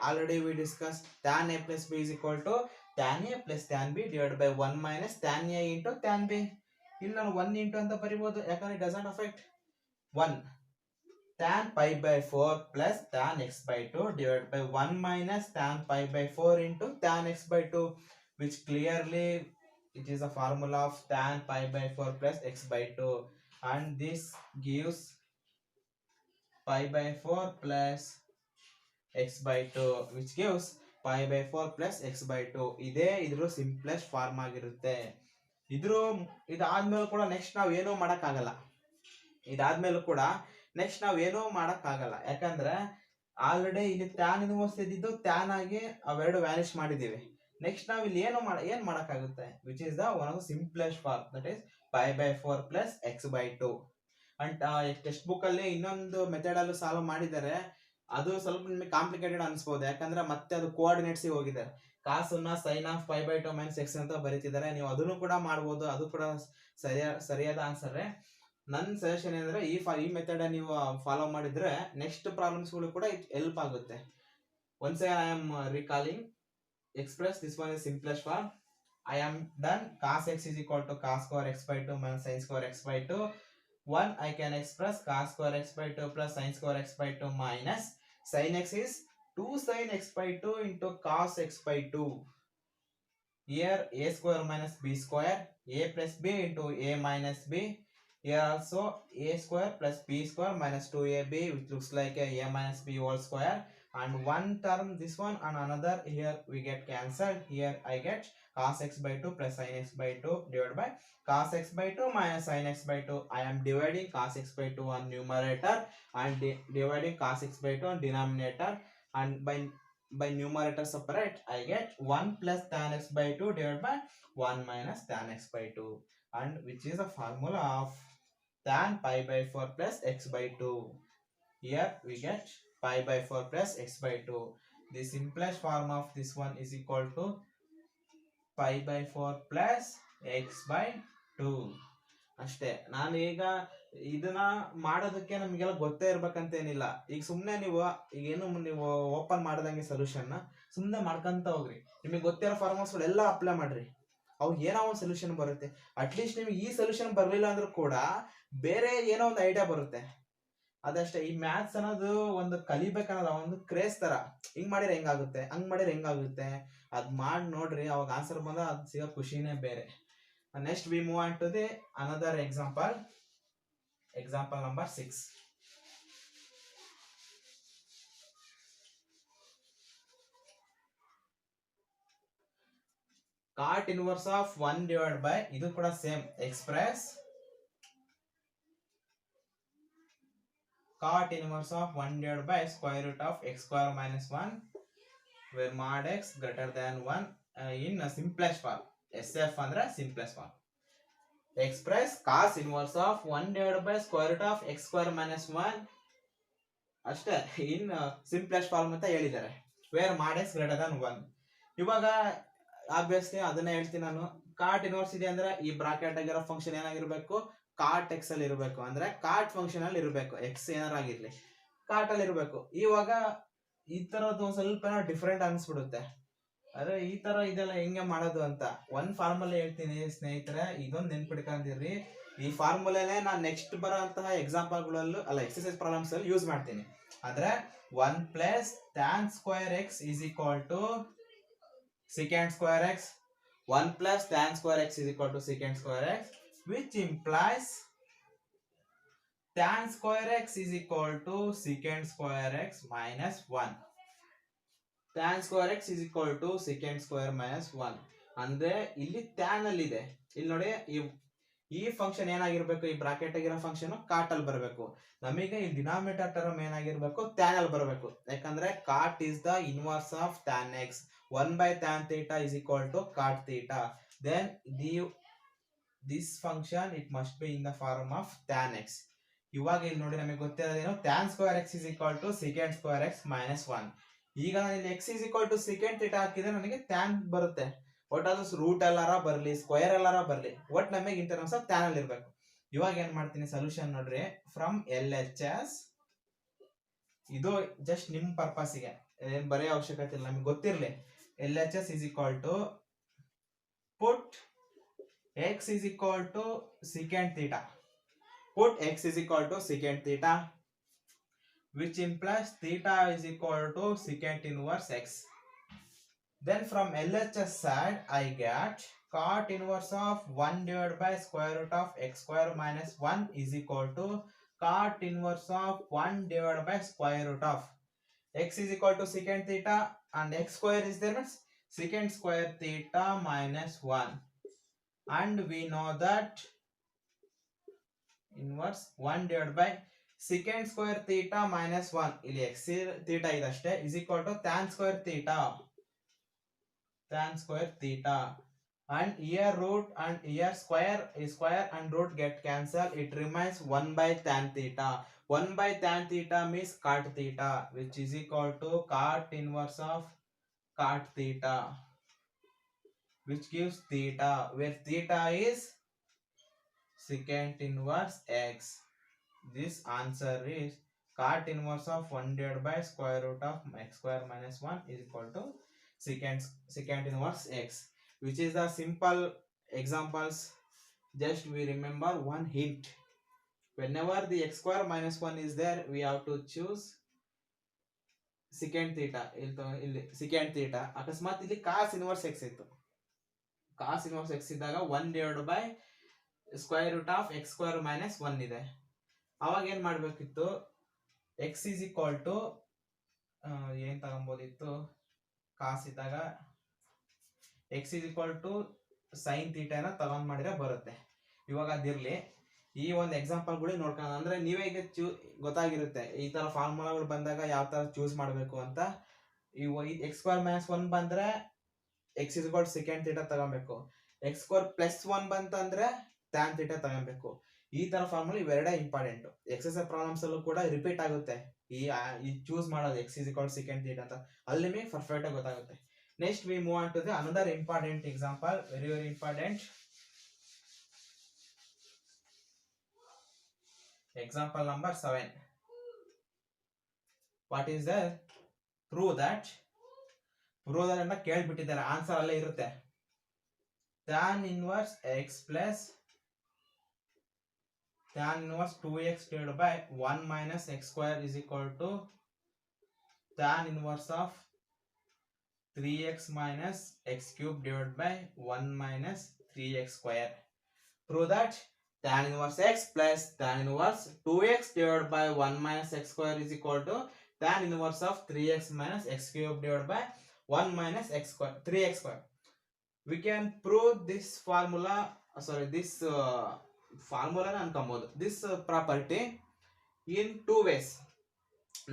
already we discussed tan a plus b is equal to tan a plus tan b divided by 1 minus tan a into tan b. ಇಲ್ಲಿ ನಾನು 1 into ಅಂತ ಬರಿಬಹುದು, ಯಾಕಂದ್ರೆ it doesn't affect 1. tan pi by 4 plus tan x by 2 divided by 1 minus tan pi by 4 into tan x by 2, which clearly it is a formula of tan pi by 4 plus x by 2, and this gives pi by 4 plus x by 2, which gives pi by 4 plus x by 2. ಇದೇ ಇದ್ರ ಸಿಂಪ್ಲೆಸ್ಟ್ ಫಾರ್ಮ್ ಆಗಿರುತ್ತೆ. ಇದಾದ್ಮೇಲೆ ಕೂಡ ನೆಕ್ಸ್ಟ್ ನಾವು ಏನೂ ಮಾಡಕ್ಕಾಗಲ್ಲ. ಇದಾದ್ಮೇಲೆ ಕೂಡ ನೆಕ್ಸ್ಟ್ ನಾವು ಏನೂ ಮಾಡಕ್ಕಾಗಲ್ಲ, ಯಾಕಂದ್ರೆ ಆಲ್ರೆಡಿ ಇಲ್ಲಿ ಟ್ಯಾನ್ ಇನ್ವರ್ಸ್ ಇದ್ದಿದ್ದು ಟ್ಯಾನ್ ಆಗಿ ಅವೆರಡು ವ್ಯಾನಿಶ್ ಮಾಡಿದೀವಿ. ನೆಕ್ಸ್ಟ್ ನಾವು ಇಲ್ಲಿ ಏನ್ ಮಾಡಕ್ಕಾಗುತ್ತೆ, which is the one of the simplest form, that is pi by 4 plus x by 2. And textbook ಅಲ್ಲಿ ಇನ್ನೊಂದು ಮೆಥಡ್ ಅಲ್ಲೂ ಸಾಲ್ವ್ ಮಾಡಿದ್ದಾರೆ. ಅದು ಸ್ವಲ್ಪ ನಿಮಗೆ ಕಾಂಪ್ಲಿಕೇಟೆಡ್ ಅನ್ಸ್ಬೋದು, ಯಾಕಂದ್ರೆ ಮತ್ತೆ ಅದು ಕೋಆರ್ಡಿನೇಟ್ಸ್ ಹೋಗಿದ್ದಾರೆ. ಕಾಸನ್ನ sign of pi by 2 minus x ಅಂತ ಬರೀತಿದ್ದಾರೆ. ನೀವು ಅದನ್ನು ಕೂಡ ಮಾಡ್ಬೋದು, ಅದು ಕೂಡ ಸರಿಯಾದ ಆನ್ಸರ್. ನನ್ನ ಸಜೆಷನ್ ಏನಂದ್ರೆ ಈ ಮೆಥಡ್ ನೀವು ಫಾಲೋ ಮಾಡಿದ್ರೆ ನೆಕ್ಸ್ಟ್ ಪ್ರಾಬ್ಲಮ್ಸ್ ಗಳು ಕೂಡ ಹೆಲ್ಪ್ ಆಗುತ್ತೆ. Once I am recalling, express this one is simplest form. I am done. Cos x is equal to cos square x by 2 minus sin square x by 2. 1 I can express cos square x by 2 plus sin square x by 2 minus sin x is 2 sin x by 2 into cos x by 2. Here a square minus b square, a plus b into a minus b. Here also a square plus b square minus 2ab, which looks like a minus b whole square. And one term this one and another here we get cancelled. Here I get cos x by 2 plus sin x by 2 divided by cos x by 2 minus sin x by 2. I am dividing cos x by 2 on numerator and dividing cos x by 2 on denominator, and by numerator separate I get 1 plus tan x by 2 divided by 1 minus tan x by 2, and which is a formula of tan pi by 4 plus x by 2. Here we get pi by 4 plus x by 2. The simplest form of this one is equal to pi by 4 plus x by 2. ಅಷ್ಟೇ. ನಾನು ಈಗ ಇದನ್ನ ಮಾಡೋದಕ್ಕೆ ನಮಗೆಲ್ಲ ಗೊತ್ತೇ ಇರ್ಬೇಕಂತೇನಿಲ್ಲ. ಈಗ ಸುಮ್ಮನೆ ನೀವು ಈಗೇನು ನೀವು ಓಪನ್ ಮಾಡ್ದಂಗೆ ಸೊಲ್ಯೂಷನ್ ಸುಮ್ಮನೆ ಮಾಡ್ಕೊಂತ ಹೋಗ್ರಿ. ನಿಮಗೆ ಗೊತ್ತಿರೋ ಫಾರ್ಮುಲಾಸ್ ಎಲ್ಲ ಅಪ್ಲೈ ಮಾಡ್ರಿ. ಅವು ಏನೋ ಒಂದು ಸೊಲ್ಯೂಷನ್ ಬರುತ್ತೆ. ಅಟ್ಲೀಸ್ಟ್ ನಿಮ್ಗೆ ಈ ಸೊಲ್ಯೂಷನ್ ಬರಲಿಲ್ಲ ಅಂದ್ರೂ ಕೂಡ ಬೇರೆ ಏನೋ ಒಂದು ಐಡಿಯಾ ಬರುತ್ತೆ. ಅದಷ್ಟೇ. ಈ ಮ್ಯಾಥ್ಸ್ ಅನ್ನೋದು ಒಂದು ಕಲಿಬೇಕನ್ನೋದು ಒಂದು ಕ್ರೇಜ್ ತರ. ಹಿಂಗ್ ಮಾಡಿದ್ರೆ ಹೆಂಗಾಗುತ್ತೆ, ಹಂಗ್ ಮಾಡಿದ್ರೆ ಹೆಂಗಾಗುತ್ತೆ, ಅದ್ ಮಾಡಿ ನೋಡ್ರಿ, ಅವಾಗ ಆನ್ಸರ್ ಬಂದ ಅದ್ ಸಿಗೋ ಖುಷಿನೇ ಬೇರೆ. Next we move on to the another example. Example number 6. cot inverse of 1 divided by, ಇದು ಕೂಡ same, express cot inverse of 1 divided by square root of x square minus 1 where mod x greater than 1 in simplest form. SF ಅಂದ್ರೆ simplest form. Express cos inverse of 1 divided by square root of x square minus 1 ಅಷ್ಟೇ ಇನ್ ಸಿಂಪ್ಲೆಸ್ಟ್ ಫಾರ್ಮ್ ಅಂತ ಹೇಳಿದ್ದಾರೆ. Where mod x greater than 1. ಇವಾಗ ಆಬ್ವಿಯಸ್ಲಿ ಅದನ್ನ ಹೇಳ್ತೀನಿ ನಾನು. ಕಾಟ್ ಇನ್ವರ್ಸ್ ಇದೆ ಅಂದ್ರೆ ಈ ಬ್ರಾಕೆಟ್ ಆಗಿರೋ ಫಂಕ್ಷನ್ ಏನಾಗಿರ್ಬೇಕು, ಕಾಟ್ ಎಕ್ಸ್ ಅಲ್ಲಿ ಇರಬೇಕು. ಅಂದ್ರೆ ಕಾಟ್ ಫಂಕ್ಷನ್ ಅಲ್ಲಿ ಇರಬೇಕು, ಎಕ್ಸ್ ಏನಾರ ಆಗಿರ್ಲಿ ಕಾಟ್ ಅಲ್ಲಿ ಇರಬೇಕು. ಇವಾಗ ಈ ತರದ್ದು ಒಂದ್ ಸ್ವಲ್ಪ ಡಿಫ್ರೆಂಟ್ ಅನ್ಸ್ಬಿಡುತ್ತೆ. ಅದೇ ಈ ತರ ಇದೆಲ್ಲ ಹೆಂಗೆ ಮಾಡೋದು ಅಂತ ಒಂದ್ ಫಾರ್ಮುಲಾ ಹೇಳ್ತೀನಿ ಸ್ನೇಹಿತರೆ, ಇದೊಂದು ನೆನ್ಪಿಟ್ಕೊಂಡಿರ್ರಿ. ಈ ಫಾರ್ಮುಲಾನೇ ನಾನು ನೆಕ್ಸ್ಟ್ ಬರೋಂತಹ ಎಕ್ಸಾಂಪಲ್ಗಳಲ್ಲೂ ಅಲ್ಲ ಎಕ್ಸರ್ಸೈಸ್ ಪ್ರಾಬ್ಲಮ್ಸ್ ಅಲ್ಲಿ ಯೂಸ್ ಮಾಡ್ತೀನಿ. ಅಂದ್ರೆ 1 plus tan square x is equal to secant square x. 1 plus tan square x is equal to secant square x, which implies tan square x is equal to secant square x minus 1. tan square x is equal to secant square minus 1. ಅಂದ್ರೆ ಇಲ್ಲಿ tan ಅಲ್ಲಿ ಇದೆ. ಇಲ್ಲಿ ನೋಡಿ ಈ ಫಂಕ್ಷನ್ ಏನಾಗಿರ್ಬೇಕು, ಈ ಬ್ರಾಕೆಟ್ ಆಗಿರೋ ಫಂಕ್ಷನ್ ಕಾಟ್ ಅಲ್ಲಿ ಬರಬೇಕು. ನಮಗೆ ಈ ಡಿನಾಮಿನೇಟರ್ ಟರ್ಮ್ ಏನಾಗಿರ್ಬೇಕು, tan ಅಲ್ಲಿ ಬರಬೇಕು. ಯಾಕಂದ್ರೆ cot is the inverse of tan x. 1 by tan theta is equal to cot theta. Then this function it must be in the form of tan x. ಇವಾಗ ಇಲ್ಲಿ ನೋಡಿ ನಮಗೆ ಗೊತ್ತಿರೋದೇನು, tan square x is equal to secant square x minus 1. ಈಗ ನಾನು ಇಲ್ಲಿ x is equal to secant theta ಹಾಕಿದ್ರೆ ನನಗೆ tan ಬರುತ್ತೆ. ಒಟ್ಟಾದ್ರೂ ರೂಟ್ ಎಲ್ಲಾರ ಬರ್ಲಿ, ಸ್ಕ್ವೇರ್ ಎಲ್ಲಾರ ಬರ್ಲಿ, ಒಟ್ ನಮಗೆ ಇನ್ ಟರ್ಮ್ಸ್ ಆಫ್ tan ಅಲ್ಲಿ ಇರಬೇಕು. ಇವಾಗ ಏನ್ ಮಾಡ್ತೀನಿ ಸೊಲ್ಯೂಷನ್ ನೋಡ್ರಿ. ಫ್ರಮ್ LHS, ಇದು ಜಸ್ಟ್ ನಿಮ್ ಪರ್ಪಸ್ಗೆ ಏನ್ ಬರೆಯೋ ಅವಶ್ಯಕತೆ ಇಲ್ಲ, ನಮಗೆ ಗೊತ್ತಿರ್ಲಿ. LHS is equal to put x is equal to secant theta. Put x is equal to secant theta, which implies theta is equal to secant inverse x. Then from LHS side I get cot inverse of 1 divided by square root of x square minus 1 is equal to cot inverse of 1 divided by square root of x is equal to secant theta and x square is there, means secant square theta minus 1. And we know that inverse 1 divided by secant square theta minus 1 ಇಲ್ಲಿ x theta ಇದಷ್ಟೇ is equal to tan square theta. Tan square theta. And here root and here square is square and root get cancelled. It remains 1 by tan theta. 1 by tan theta means cot theta, which is equal to cot inverse of cot theta, which gives theta, where theta is secant inverse x. This answer is cot inverse of 1 divided by square root of x square minus 1 is equal to secant inverse x, which is the simple examples. Just we remember one hint. Whenever the x square minus 1 is there, we have to choose secant theta. ಇಲ್ಲಿ secant theta. ಅಕಸ್ಮಾತ್ ಇಲ್ಲಿ cos inverse x ಇತ್ತು, cos inverse x ಇದ್ದಾಗ 1 divided by square root of x square minus 1 ಇದೆ. ಅವಾಗ ಏನ್ ಮಾಡ್ಬೇಕಿತ್ತು, x is equal to ಏನ್ ತಗೊಂಬೋದಿತ್ತು, cos ಇದ್ದಾಗ x is equal to sin theta ನ ತಗೊಂಡ್ ಮಾಡಿದ್ರೆ ಬರುತ್ತೆ. ಇವಾಗ ಅದಿರ್ಲಿ, ಈ ಒಂದು ಎಕ್ಸಾಂಪಲ್ಗಳು ನೋಡ್ಕೊಳ್ಳೋಣ. ಅಂದ್ರೆ ನೀವೇ ಈಗ ಗೊತ್ತಾಗಿರುತ್ತೆ ಈ ತರ ಫಾರ್ಮುಲಾಗಳು ಬಂದಾಗ ಯಾವ ತರ ಚೂಸ್ ಮಾಡಬೇಕು ಅಂತ. x square minus 1 ಬಂದ್ರೆ x is equal to secant theta ತಗೊಬೇಕು, x square plus 1 ಬಂತಂದ್ರೆ tan theta ತಗೊಬೇಕು. ಈ ತರ ಫಾರ್ಮುಲಾ ಇವೆರಡೇ ಇಂಪಾರ್ಟೆಂಟ್. ಎಕ್ಸರ್ಸೈಸ್ ಪ್ರಾಬ್ಲಮ್ಸ್ ಅಲ್ಲೂ ಕೂಡ ರಿಪೀಟ್ ಆಗುತ್ತೆ ಈ ಚೂಸ್ ಮಾಡೋದು x is equal to secant theta ಅಂತ. ಅಲ್ಲಿ ನಿಮಗೆ ಪರ್ಫೆಕ್ಟ್ ಆಗಿ ಗೊತ್ತಾಗುತ್ತೆ. Next we move on to the another important example, very important. Example number 7. What is the prove that ಅಂತ ಕೇಳ್ಬಿಟ್ಟಿದ್ದಾರೆ, ಆನ್ಸರ್ ಅಲ್ಲೇ ಇರುತ್ತೆ. tan inverse x plus tan inverse 2x divided by 1 minus x square is equal to tan inverse of 3x minus x cube divided by 1 minus 3x square. Prove that tan inverse x plus tan inverse 2x divided by 1 minus x square is equal to tan inverse of 3x minus x cube divided by 1 minus x square 3x square. We can prove this formula, this formula ಅನ್ಕೊಬಹುದು, this property in two ways.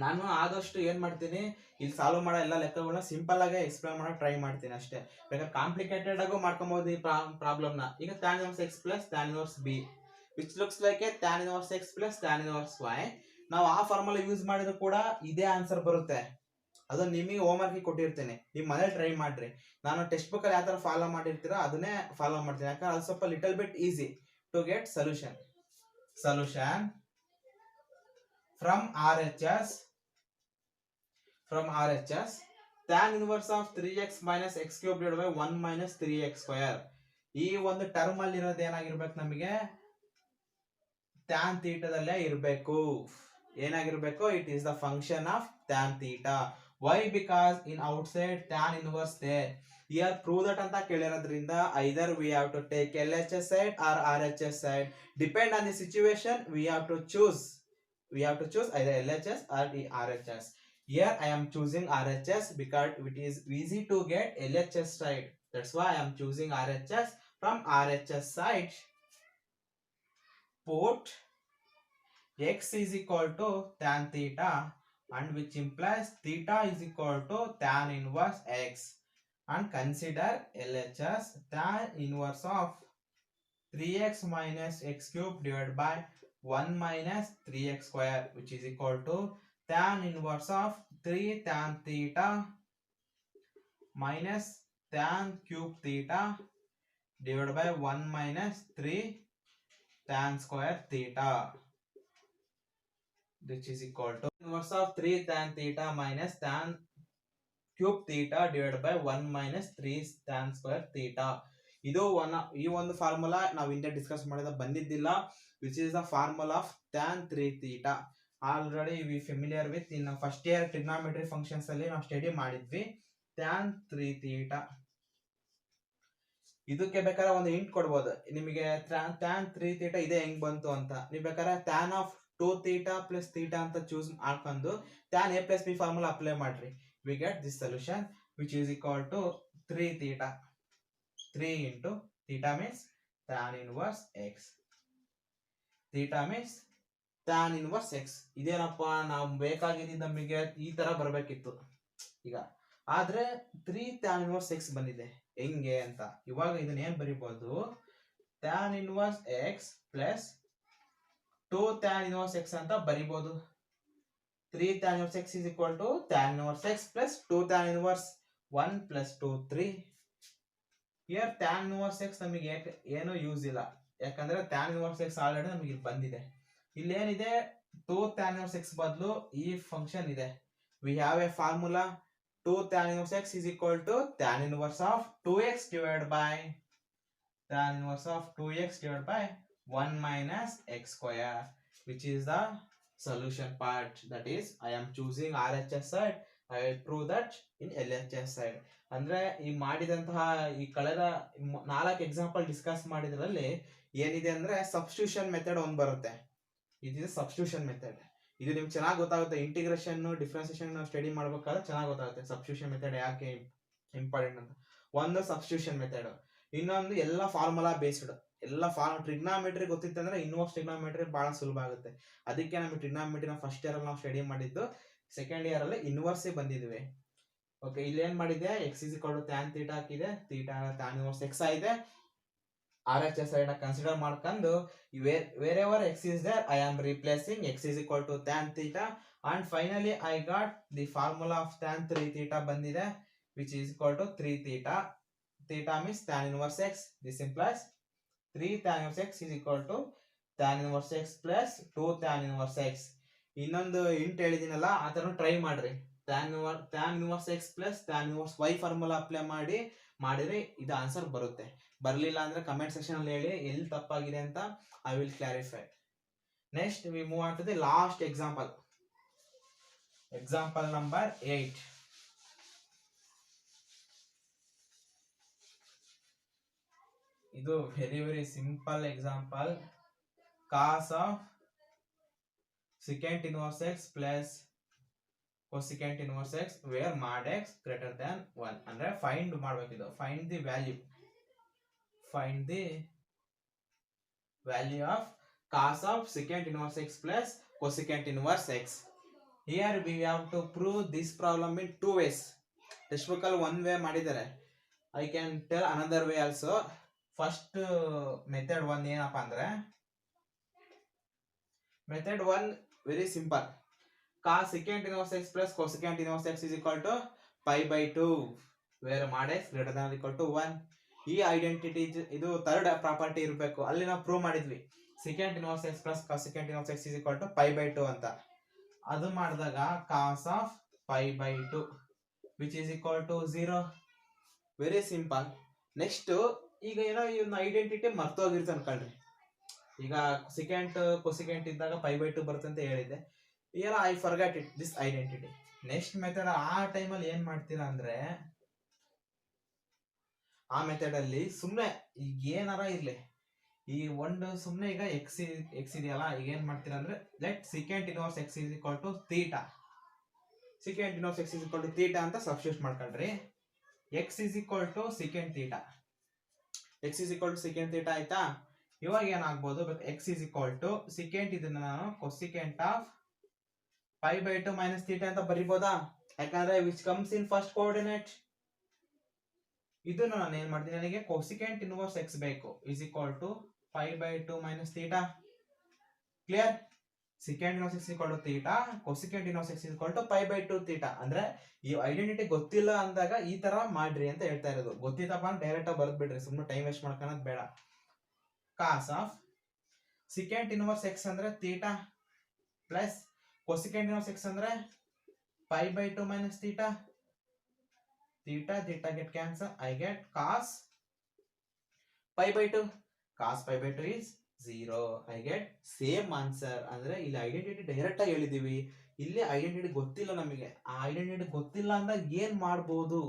ನಾನು ಆದಷ್ಟು ಏನ್ ಮಾಡ್ತೀನಿ, ಇಲ್ಲಿ ಸಾಲ್ವ್ ಮಾಡೋ ಎಲ್ಲ ಲೆಕ್ಕಗಳನ್ನ ಸಿಂಪಲ್ ಆಗಿ ಎಕ್ಸ್ಪ್ಲೈನ್ ಮಾಡೋ ಟ್ರೈ ಮಾಡ್ತೀನಿ ಅಷ್ಟೇ. ಬೇಕಾದ್ರೆ ಕಾಂಪ್ಲಿಕೇಟೆಡ್ ಆಗು ಮಾಡ್ಕೊಬಹುದು ಈ ಪ್ರಾಬ್ಲಮ್ ನ. ಈಗ tan inverse x plus tan inverse b which looks like a tan inverse x plus tan inverse y. ನಾವು ಆ ಫಾರ್ಮುಲಾ ಯೂಸ್ ಮಾಡಿದ್ರು ಕೂಡ ಇದೇ ಆನ್ಸರ್ ಬರುತ್ತೆ. ಅದನ್ನ ನಿಮಗೆ ಹೋಮ್ ವರ್ಕ್ ಕೊಟ್ಟಿರ್ತೇನೆ, ನೀವು ಮನೇಲಿ ಟ್ರೈ ಮಾಡ್ರಿ. ನಾನು ಟೆಕ್ಸ್ಟ್ ಬುಕ್ ಅಲ್ಲಿ ಯಾವ ತರ ಫಾಲೋ ಮಾಡಿರ್ತೀರೋ ಅದನ್ನೇ ಫಾಲೋ ಮಾಡ್ತೀನಿ, ಯಾಕಂದ್ರೆ ಅದು ಸ್ವಲ್ಪ little bit easy to get solution. from RHS tan inverse of 3x minus x cube divided by 1 minus 3x square. ಈ ಒಂದು ಟರ್ಮ್ ಅಲ್ಲಿ ಇರೋದು ಏನಾಗಿರ್ಬೇಕು, ನಮಗೆ tan theta ದಲ್ಲೇ ಇರಬೇಕು. ಏನಾಗಿರ್ಬೇಕು, it is the function of tan theta. Why? Because in outside tan inverse there. Here prove that ಅಂತ ಕೇಳಿರೋದ್ರಿಂದ either we have to take LHS side or RHS side. Depend on the situation, we have to choose either LHS or the RHS. Here I am choosing RHS because it is easy to get LHS side. That's why I am choosing RHS. From RHS side, put x is equal to tan theta, and which implies theta is equal to tan inverse x, and consider LHS tan inverse of 3x minus x cube divided by 1 minus 3x square, which is equal to tan inverse of 3 tan theta minus tan cube theta divided by 1 minus 3 tan square theta, which is equal to inverse of 3 tan theta minus tan cube theta divided by 1 minus 3 tan square theta. ಇದು ಈ ಒಂದು ಫಾರ್ಮುಲಾ ನಾವು ಹಿಂದೆ ಡಿಸ್ಕಸ್ ಮಾಡಿದ ಬಂದಿದ್ದಿಲ್ಲ, which is the formula of tan 3 theta. Already we familiar with in first year trigonometry functions ಅಲ್ಲಿ ನಾವು ಸ್ಟಡಿ ಮಾಡಿದ್ವಿ tan 3 theta. ಇದಕ್ಕೆ ಬೇಕಾದ್ರೆ ಒಂದು ಹಿಂಟ್ ಕೊಡ್ಬೋದು ನಿಮಗೆ, tan 3 theta ಇದೆ ಹೆಂಗ್ ಬಂತು ಅಂತ. ನೀವು ಬೇಕಾದ್ರೆ tan of 2 theta plus theta ಅಂತ ಚೂಸ್ ಮಾಡ್ಕೊಂಡು tan a plus b formula apply ಮಾಡ್ರಿ. We get this solution which is equal to 3 theta. 3 into theta means tan inverse x. Theta means tan inverse x. ಇದೇನಪ್ಪ, ನಾವು ಬೇಕಾಗಿದ್ದು ನಮಗೆ ಈ ತರ ಬರಬೇಕಿತ್ತು ಈಗ, ಆದ್ರೆ 3 tan inverse x ಬಂದಿದೆ. ಹೆಂಗೆ ಅಂತ ಇವಾಗ ಇದನ್ನ ಏನ್ ಬರೀಬಹುದು, tan inverse x plus 2 tan inverse x ಅಂತ ಬರೀಬಹುದು. 3 tan inverse x is equal to tan inverse x plus 2 tan inverse 1 plus 2 3. Here tan inverse x ನಮಗೆ ಏನು ಯೂಸ್ ಇಲ್ಲ, ಯಾಕಂದ್ರೆ tan inverse x ಆಲ್ರೆಡಿ ನಮಗೆ ಇಲ್ಲಿ ಬಂದಿದೆ. ಇಲ್ಲಿ ಏನಿದೆ, 2 tan inverse x ಬದಲು ಈ ಫಂಕ್ಷನ್ ಇದೆ. We have a formula 2 tan inverse x is equal to tan inverse of 2x divided by 1 minus x square, which is the solution part. That is, I am choosing RHS side. I will prove that in LHS side. ಅಂದ್ರೆ ಈ ಮಾಡಿದಂತಹ ಈ ಕಳೆದ 4 ಎಕ್ಸಾಂಪಲ್ ಡಿಸ್ಕಸ್ ಮಾಡಿದ್ರಲ್ಲಿ ಏನಿದೆ ಅಂದ್ರೆ ಸಬ್ಸ್ಟಿಟ್ಯೂಷನ್ ಮೆಥಡ್ ಒಂದು ಬರುತ್ತೆ. ಇದು ಸಬ್ಸ್ಟಿಟ್ಯೂಷನ್ ಮೆಥಡ್. ಇದು ನಿಮ್ಗೆ ಚೆನ್ನಾಗಿ ಗೊತ್ತಾಗುತ್ತೆ. ಇಂಟಿಗ್ರೇಷನ್ ಡಿಫ್ರೆನ್ಸಿಯೇಷನ್ ಸ್ಟಡಿ ಮಾಡ್ಬೇಕಾದ್ರೆ ಚೆನ್ನಾಗಿ ಗೊತ್ತಾಗುತ್ತೆ ಸಬ್ಸ್ಟಿಟ್ಯೂಷನ್ ಮೆಥಡ್ ಯಾಕೆ ಇಂಪಾರ್ಟೆಂಟ್ ಅಂತ. ಒಂದು ಸಬ್ಸ್ಟಿಟ್ಯೂಷನ್ ಮೆಥಡ್, ಇನ್ನೊಂದು ಎಲ್ಲ ಫಾರ್ಮುಲಾ ಬೇಸ್ಡ್. ಎಲ್ಲ ಟ್ರಿಗ್ನಾಮೆಟ್ರಿ ಗೊತ್ತಿತ್ತಂದ್ರೆ ಇನ್ವರ್ಸ್ ಟ್ರಿಗ್ನಾಮೆಟ್ರಿ ಬಹಳ ಸುಲಭ ಆಗುತ್ತೆ. ಅದಕ್ಕೆ ನಮಗೆ ಟ್ರಿಗ್ನಾಮೆಟ್ರಿನ ಫಸ್ಟ್ ಇಯರ್ ಅಲ್ಲಿ ನಾವು ಸ್ಟಡಿ ಮಾಡಿದ್ದು, ಸೆಕೆಂಡ್ ಇಯರ್ ಅಲ್ಲಿ ಇನ್ವರ್ಸೇ ಬಂದಿದ್ವಿ. ಓಕೆ, ಇಲ್ಲಿ ಏನ್ ಮಾಡಿದೆ, x is equal to tan theta ಹಾಕಿದೆ, ಥೀಟಾ ಟ್ಯಾನ್ ಇನ್ವರ್ಸ್ ಎಕ್ಸ್ ಆಗಿದೆ. RHS side ಕನ್ಸಿಡರ್ ಮಾಡ್ಕೊಂಡು wherever x is there I am replacing x is equal to tan theta, and finally I got the formula of tan 3 theta ಬಂದಿದೆ, which is equal to 3 theta. Theta means tan inverse x. This implies 3 tan inverse x is equal to tan inverse x plus 2 tan inverse x. ಇನ್ನೊಂದು ಇಂಟ್ ಹೇಳಿದಿನಲ್ಲ, ಆ ತರ ಟ್ರೈ ಮಾಡ್ರಿ. tan inverse x plus tan inverse y formula apply ಮಾಡಿದ್ರೆ ಇದು ಆನ್ಸರ್ ಬರುತ್ತೆ. ಬರಲಿಲ್ಲ ಅಂದ್ರೆ ಕಮೆಂಟ್ ಸೆಕ್ಷನ್ ಅಲ್ಲಿ ಹೇಳಿ ಎಲ್ಲಿ ತಪ್ಪಾಗಿದೆ ಅಂತ. I will clarify. Next we move on to the last example. Example number 8. ಇದು very simple example. Cos of secant inverse x plus cosecant inverse x where mod x greater than 1. ಅಂದ್ರೆ ಫೈಂಡ್ ಮಾಡಬೇಕಿದು. Find the value of cos of secant inverse x plus cosecant inverse x. Here we have to prove this problem in two ways. Text book ಅಲ್ಲಿ one way ಮಾಡಿದ್ದಾರೆ. I can tell another way also. First method 1 ಏನಪ್ಪಾ ಅಂದ್ರೆ, method 1 very simple. Cos secant inverse x plus cosecant inverse x is equal to pi by 2 where mod x greater than or equal to 1. ಈ ಐಡೆಂಟಿಟಿ ಇದು ಥರ್ಡ್ ಪ್ರಾಪರ್ಟಿ ಇರಬೇಕು. ಅಲ್ಲಿ ನಾವು ಪ್ರೂವ್ ಮಾಡಿದ್ವಿ secant inverse x plus cosecant inverse x is equal to pi by 2 ಅಂತ. ಅದು ಮಾಡಿದಾಗ cos of pi by 2 which is equal to 0. Very simple. Next ಈಗ ಏನೋ ಈ ಐಡೆಂಟಿಟಿ ಮರ್ತೋಗಿರುತ್ತೆ ಅನ್ಕೊಳ್ರಿ. ಈಗ ಸಿಕೆಂಟ್ ಕೊಸಿಕೆಂಟ್ ಇದ್ದಾಗ ಪೈ ಬೈ 2 ಬರುತ್ತೆ ಅಂತ ಹೇಳಿದ್ದೆ. ಏನೋ I forgot it this identity. Next method ಆ ಟೈಮಲ್ಲಿ ಏನ್ ಮಾಡ್ತೀರಾ ಅಂದ್ರೆ, ಆ ಮೆಥಡ್ ಅಲ್ಲಿ ಸುಮ್ನೆ ಈಗ ಏನಾರ ಇರ್ಲಿ, ಈ ಒಂದು ಸುಮ್ನೆ ಈಗ ಎಕ್ಸ್ ಇದೆಯಲ್ಲ, ಈಗ ಏನ್ ಮಾಡ್ತೀರಾ ಅಂದ್ರೆ let secant inverse x is equal to theta. Secant inverse x is equal to theta ಅಂತ ಸಬ್ಸ್ಟಿಟ್ಯೂಟ್ ಮಾಡ್ಕೊಳ್ರಿ. X is equal to secant theta. X is equal to secant theta ಆಯ್ತಾ. ಇವಾಗ ಏನಾಗ್ಬೋದು, x is equal to secant, ಇದನ್ನ ನಾನು cosecant of pi by 2 minus theta ಅಂತ ಬರಿಬೋದಾ, ಯಾಕಂದ್ರೆ which comes in first coordinate. ಇದನ್ನ ನಾನು ಏನ್ ಮಾಡ್ತೀನಿ, ನನಗೆ ಕೊಸಿಕೆಂಟ್ ಇನ್ವರ್ಸ್ ಎಕ್ಸ್ ಬೇಕು, is equal to pi by 2 minus theta. Clear? Secant inverse x equal to theta, cosecant inverse x equal to pi by 2 theta. ಅಂದ್ರೆ ಈ ಐಡೆಂಟಿಟಿ ಗೊತ್ತಿಲ್ಲ ಅಂದಾಗ ಈ ತರ ಮಾಡ್ರಿ ಅಂತ ಹೇಳ್ತಾ ಇರೋದು. ಗೊತ್ತಿತ್ತಪ್ಪ ಅಂತ ಡೈರೆಕ್ಟ್ ಆಗಿ ಬರೆದ್ ಬಿಡ್ರಿ, ಸುಮ್ಮನೆ ಟೈಮ್ ವೇಸ್ಟ್ ಮಾಡ್ಕೊಳ್ಳೋದು ಬೇಡ. Cos of secant inverse x ಅಂದ್ರೆ theta plus cosecant inverse x ಅಂದ್ರೆ pi by 2 minus theta. Theta get cancel. I get cos pi by 2. Cos pi by 2 is 0. I get same answer. ಅಂದ್ರೆ ಇಲ್ಲಿ ಐಡೆಂಟಿಟಿ ಡೈರೆಕ್ಟ್ ಆಗಿ ಹೇಳಿದೀವಿ, ಇಲ್ಲಿ ಐಡೆಂಟಿಟಿ ಗೊತ್ತಿಲ್ಲ ನಮಗೆ. ಆ ಐಡೆಂಟಿಟಿ ಗೊತ್ತಿಲ್ಲ ಅಂದಾಗ ಏನ್ ಮಾಡ್ಬೋದು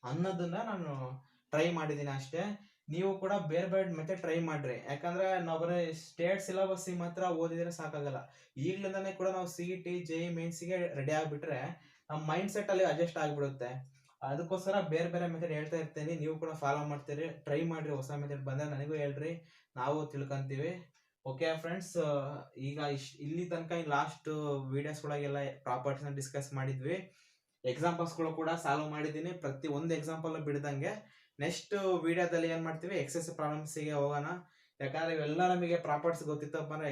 ಅನ್ನೋದನ್ನ ನಾನು ಟ್ರೈ ಮಾಡಿದ್ದೀನಿ ಅಷ್ಟೇ. ನೀವು ಕೂಡ ಬೇರೆ ಬೇರೆ ಮೆಥಡ್ ಟ್ರೈ ಮಾಡ್ರಿ, ಯಾಕಂದ್ರೆ ನಾವು ಬರೀ ಸ್ಟೇಟ್ ಸಿಲೆಬಸ್ ಮಾತ್ರ ಓದಿದ್ರೆ ಸಾಕಾಗಲ್ಲ. ಈಗ್ಲಿಂದಾನೇ ಕೂಡ ನಾವು CET JEE ಮೇನ್ಸ್ಗೆ ರೆಡಿ ಆಗ್ಬಿಟ್ರೆ ನಮ್ಮ ಮೈಂಡ್ ಸೆಟ್ ಅಲ್ಲಿ ಅಡ್ಜಸ್ಟ್ ಆಗ್ಬಿಡುತ್ತೆ. ಅದಕ್ಕೋಸ್ಕರ ಬೇರೆ ಬೇರೆ ಮೆಥಡ್ ಹೇಳ್ತಾ ಇರ್ತೀನಿ, ನೀವು ಕೂಡ ಫಾಲೋ ಮಾಡ್ತೀರಿ. ಟ್ರೈ ಮಾಡ್ರಿ, ಹೊಸ ಮೆಥಡ್ ಬಂದ್ರೆ ನನಗೂ ಹೇಳ್ರಿ, ನಾವು ತಿಳ್ಕೊಂತೀವಿ. ಓಕೆ ಫ್ರೆಂಡ್ಸ್, ಈಗ ಇಲ್ಲಿ ತನಕ ಲಾಸ್ಟ್ ವಿಡಿಯೋಸ್ ಒಳಗೆಲ್ಲ ಪ್ರಾಪರ್ಟೀಸ್ ಡಿಸ್ಕಸ್ ಮಾಡಿದ್ವಿ. ಎಕ್ಸಾಂಪಲ್ಸ್ ಕೂಡ ಸಾಲ್ವ್ ಮಾಡಿದ್ದೀನಿ, ಪ್ರತಿ ಒಂದು ಎಕ್ಸಾಂಪಲ್ ಬಿಡದಂಗೆ. ನೆಕ್ಸ್ಟ್ ವಿಡಿಯೋದಲ್ಲಿ ಏನ್ ಮಾಡ್ತೀವಿ, ಎಕ್ಸರ್ಸೈಸ್ ಪ್ರಾಬ್ಲಮ್ಸ್ ಗೆ ಹೋಗೋಣ. ಯಾಕಂದ್ರೆ ಇವೆಲ್ಲ ನಮಗೆ ಪ್ರಾಪರ್ಟೀಸ್ ಗೊತ್ತಿತ್ತಪ್ಪ ಅಂದ್ರೆ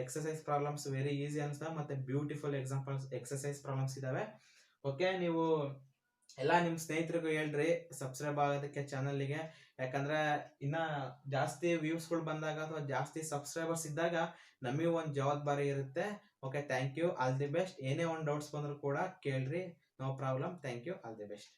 ಎಕ್ಸರ್ಸೈಸ್ ಪ್ರಾಬ್ಲಮ್ಸ್ ವೆರಿ ಈಸಿ ಅನ್ಸ್ತಾ, ಮತ್ತೆ ಬ್ಯೂಟಿಫುಲ್ ಎಕ್ಸಾಂಪಲ್ಸ್ ಎಕ್ಸರ್ಸೈಸ್ ಪ್ರಾಬ್ಲಮ್ಸ್ ಇದಾವೆ. ಓಕೆ, ನೀವು ಎಲ್ಲ ನಿಮ್ ಸ್ನೇಹಿತರಿಗೂ ಹೇಳ್ರಿ ಸಬ್ಸ್ಕ್ರೈಬ್ ಆಗೋದಕ್ಕೆ ಚಾನಲ್ಗೆ. ಯಾಕಂದ್ರೆ ಇನ್ನ ಜಾಸ್ತಿ ವ್ಯೂಸ್ಗಳು ಬಂದಾಗ ಅಥವಾ ಜಾಸ್ತಿ ಸಬ್ಸ್ಕ್ರೈಬರ್ಸ್ ಇದ್ದಾಗ ನಮಗೆ ಒಂದು ಜವಾಬ್ದಾರಿ ಇರುತ್ತೆ. Okay, thank you, all the best. ಏನೇ ಒಂದು ಡೌಟ್ಸ್ ಬಂದ್ರು ಕೂಡ ಕೇಳ್ರಿ, no problem. Thank you, all the best.